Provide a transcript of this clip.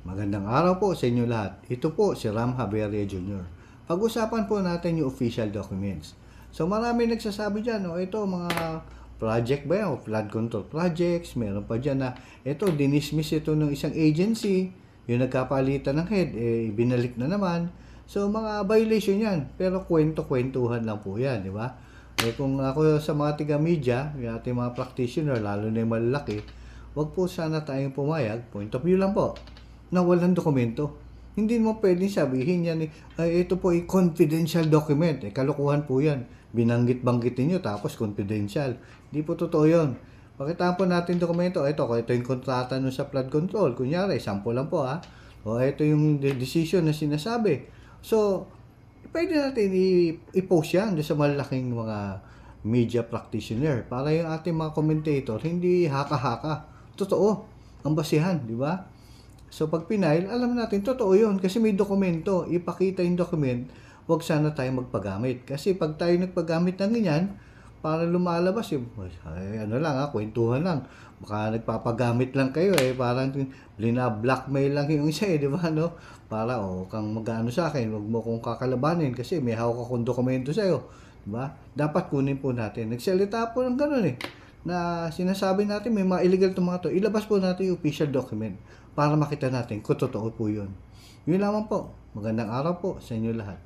Magandang araw po sa inyo lahat. Ito po si Ram Javeria Jr. Pag-usapan po natin yung official documents. So marami nagsasabi dyan, ito mga project ba yan, o flood control projects, meron pa dyan na ito, dinismiss ito ng isang agency, yung nagkapalitan ng head, binalik na naman. So mga violation yan, pero kwento-kwentuhan lang po yan, di ba? Kung ako sa mga tiga-media, yung ating mga practitioner, lalo na yung malalaki, wag po sana tayong pumayag, point of view lang po, na walang dokumento. Hindi mo pwedeng sabihin yan, ito po ay confidential document. Kalokohan po yan. Binanggit-banggit niyo tapos confidential. Hindi po totoo yun. Pakitaan po natin dokumento. Ito yung kontrata nun sa flood control. Kunyari, sample lang po ha. O ito yung decision na sinasabi. So, pwede natin i-post yan sa malaking mga media practitioner para yung ating mga commentator hindi haka-haka. Totoo ang basihan, di ba? So pag pinail, alam natin, totoo yun kasi may dokumento. Ipakita yung document, wag sana tayo magpagamit. Kasi pag tayo nagpagamit ng ganyan, para lumalabas yung, kwentuhan lang. Baka nagpapagamit lang kayo parang blackmail lang yung isa di ba, no? Para, kang mag-ano sa akin, wag mo kong kakalabanin kasi may hawak akong dokumento sa'yo. Di ba? Dapat kunin po natin. Nagsalita po ng ganun na sinasabi natin may mga illegal itong mga to, ilabas po natin yung official document para makita natin kung totoo po yun. Yun lamang po. Magandang araw po sa inyo lahat.